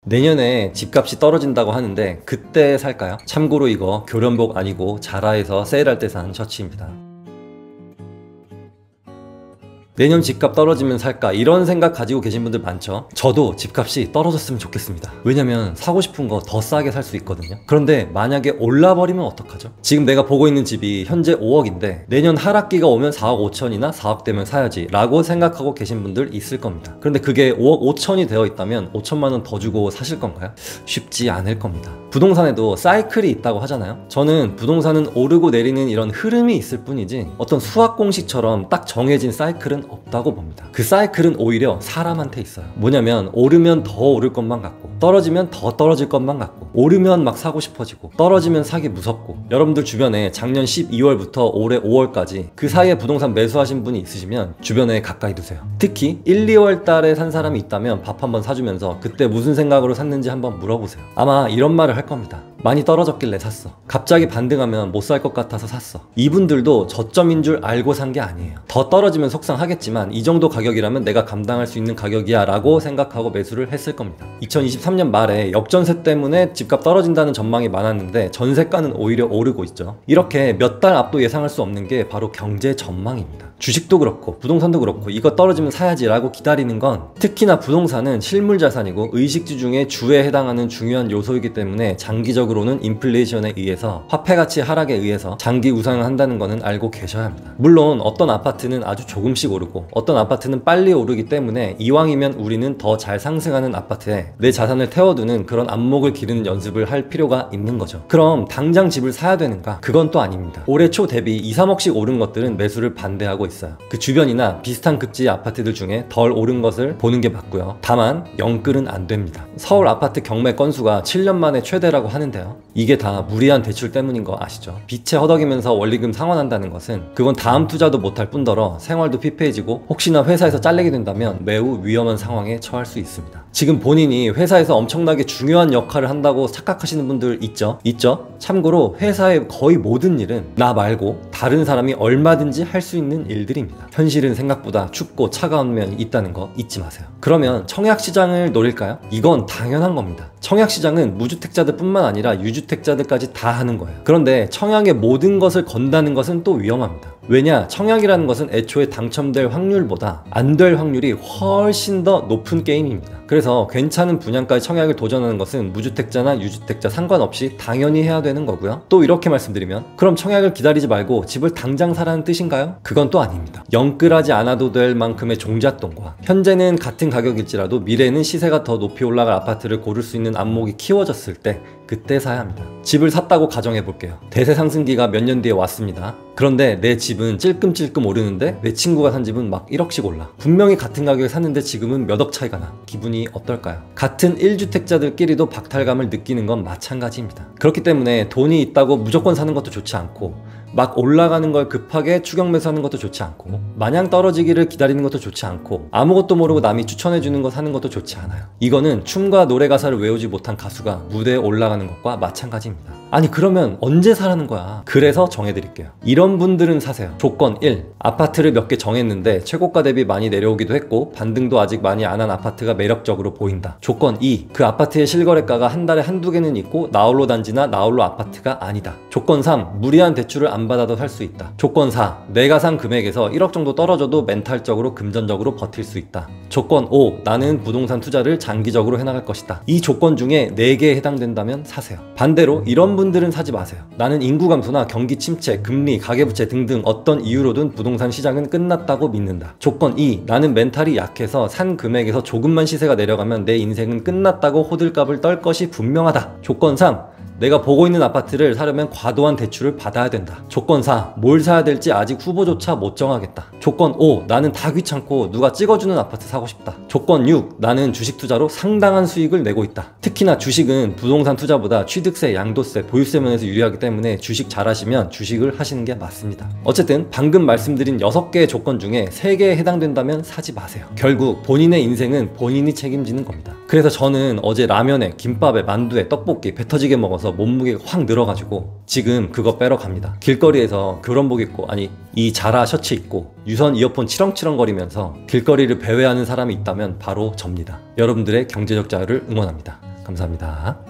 내년에 집값이 떨어진다고 하는데 그때 살까요? 참고로 이거 교련복 아니고 자라에서 세일할 때 산 셔츠입니다. 내년 집값 떨어지면 살까 이런 생각 가지고 계신 분들 많죠. 저도 집값이 떨어졌으면 좋겠습니다. 왜냐면 사고 싶은 거 더 싸게 살 수 있거든요. 그런데 만약에 올라버리면 어떡하죠? 지금 내가 보고 있는 집이 현재 5억인데 내년 하락기가 오면 4억 5천이나 4억 되면 사야지 라고 생각하고 계신 분들 있을 겁니다. 그런데 그게 5억 5천이 되어 있다면 5천만 원 더 주고 사실 건가요? 쉽지 않을 겁니다. 부동산에도 사이클이 있다고 하잖아요. 저는 부동산은 오르고 내리는 이런 흐름이 있을 뿐이지 어떤 수학 공식처럼 딱 정해진 사이클은 없다고 봅니다. 그 사이클은 오히려 사람한테 있어요. 뭐냐면 오르면 더 오를 것만 같고 떨어지면 더 떨어질 것만 같고 오르면 막 사고 싶어지고 떨어지면 사기 무섭고 여러분들 주변에 작년 12월부터 올해 5월까지 그 사이에 부동산 매수하신 분이 있으시면 주변에 가까이 두세요. 특히 1, 2월 달에 산 사람이 있다면 밥 한번 사주면서 그때 무슨 생각으로 샀는지 한번 물어보세요. 아마 이런 말을 할 겁니다. 많이 떨어졌길래 샀어. 갑자기 반등하면 못 살 것 같아서 샀어. 이분들도 저점인 줄 알고 산 게 아니에요. 더 떨어지면 속상하겠지만 이 정도 가격이라면 내가 감당할 수 있는 가격이야 라고 생각하고 매수를 했을 겁니다. 2023년 말에 역전세 때문에 집값 떨어진다는 전망이 많았는데 전세가는 오히려 오르고 있죠. 이렇게 몇 달 앞도 예상할 수 없는 게 바로 경제 전망입니다. 주식도 그렇고 부동산도 그렇고 이거 떨어지면 사야지 라고 기다리는 건 특히나 부동산은 실물 자산이고 의식주 중에 주에 해당하는 중요한 요소이기 때문에 장기적으로는 인플레이션에 의해서 화폐 가치 하락에 의해서 장기 우상을 한다는 거는 알고 계셔야 합니다. 물론 어떤 아파트는 아주 조금씩 오르고 어떤 아파트는 빨리 오르기 때문에 이왕이면 우리는 더 잘 상승하는 아파트에 내 자산을 태워두는 그런 안목을 기르는 연습을 할 필요가 있는 거죠. 그럼 당장 집을 사야 되는가? 그건 또 아닙니다. 올해 초 대비 2, 3억씩 오른 것들은 매수를 반대하고 있어요. 그 주변이나 비슷한 급지의 아파트들 중에 덜 오른 것을 보는 게 맞고요. 다만 영끌은 안 됩니다. 서울 아파트 경매 건수가 7년 만에 최대라고 하는데요. 이게 다 무리한 대출 때문인 거 아시죠? 빚에 허덕이면서 원리금 상환한다는 것은 그건 다음 투자도 못할 뿐더러 생활도 피폐해지고 혹시나 회사에서 잘리게 된다면 매우 위험한 상황에 처할 수 있습니다. 지금 본인이 회사에서 엄청나게 중요한 역할을 한다고 착각하시는 분들 있죠? 참고로 회사의 거의 모든 일은 나 말고 다른 사람이 얼마든지 할 수 있는 일들입니다. 현실은 생각보다 춥고 차가운 면이 있다는 거 잊지 마세요. 그러면 청약시장을 노릴까요? 이건 당연한 겁니다. 청약시장은 무주택자들 뿐만 아니라 유주택자들까지 다 하는 거예요. 그런데 청약의 모든 것을 건다는 것은 또 위험합니다. 왜냐? 청약이라는 것은 애초에 당첨될 확률보다 안 될 확률이 훨씬 더 높은 게임입니다. 그래서 괜찮은 분양가의 청약을 도전하는 것은 무주택자나 유주택자 상관없이 당연히 해야 되는 거고요. 또 이렇게 말씀드리면 그럼 청약을 기다리지 말고 집을 당장 사라는 뜻인가요? 그건 또 아닙니다. 영끌하지 않아도 될 만큼의 종잣돈과 현재는 같은 가격일지라도 미래는 시세가 더 높이 올라갈 아파트를 고를 수 있는 안목이 키워졌을 때 그때 사야 합니다. 집을 샀다고 가정해 볼게요. 대세 상승기가 몇 년 뒤에 왔습니다. 그런데 내 집은 찔끔찔끔 오르는데 내 친구가 산 집은 막 1억씩 올라. 분명히 같은 가격에 샀는데 지금은 몇 억 차이가 나. 기분이 어떨까요? 같은 1주택자들끼리도 박탈감을 느끼는 건 마찬가지입니다. 그렇기 때문에 돈이 있다고 무조건 사는 것도 좋지 않고 막 올라가는 걸 급하게 추격 매수하는 것도 좋지 않고 마냥 떨어지기를 기다리는 것도 좋지 않고 아무것도 모르고 남이 추천해주는 거 사는 것도 좋지 않아요. 이거는 춤과 노래 가사를 외우지 못한 가수가 무대에 올라가는 것과 마찬가지입니다. 아니 그러면 언제 사라는 거야? 그래서 정해드릴게요. 이런 분들은 사세요. 조건 1. 아파트를 몇 개 정했는데 최고가 대비 많이 내려오기도 했고 반등도 아직 많이 안 한 아파트가 매력적으로 보인다. 조건 2. 그 아파트의 실거래가가 한 달에 한두 개는 있고 나홀로 단지나 나홀로 아파트가 아니다. 조건 3. 무리한 대출을 안 받아도 살 수 있다. 조건 4. 내가 산 금액에서 1억 정도 떨어져도 멘탈적으로 금전적으로 버틸 수 있다. 조건 5. 나는 부동산 투자를 장기적으로 해나갈 것이다. 이 조건 중에 4개에 해당된다면 사세요. 반대로 이런 분들은 사지 마세요. 나는 인구 감소나 경기 침체, 금리, 가계부채 등등 어떤 이유로든 부동산 시장은 끝났다고 믿는다. 조건 2. 나는 멘탈이 약해서 산 금액에서 조금만 시세가 내려가면 내 인생은 끝났다고 호들갑을 떨 것이 분명하다. 조건 3. 내가 보고 있는 아파트를 사려면 과도한 대출을 받아야 된다. 조건 4. 뭘 사야 될지 아직 후보조차 못 정하겠다. 조건 5. 나는 다 귀찮고 누가 찍어주는 아파트 사고 싶다. 조건 6. 나는 주식 투자로 상당한 수익을 내고 있다. 특히나 주식은 부동산 투자보다 취득세, 양도세, 보유세 면에서 유리하기 때문에 주식 잘하시면 주식을 하시는 게 맞습니다. 어쨌든 방금 말씀드린 6개의 조건 중에 3개에 해당된다면 사지 마세요. 결국 본인의 인생은 본인이 책임지는 겁니다. 그래서 저는 어제 라면에, 김밥에, 만두에, 떡볶이 배 터지게 먹어서 몸무게가 확 늘어가지고 지금 그거 빼러 갑니다. 길거리에서 교련복 입고 이 자라 셔츠 입고 유선 이어폰 치렁치렁 거리면서 길거리를 배회하는 사람이 있다면 바로 접니다. 여러분들의 경제적 자유를 응원합니다. 감사합니다.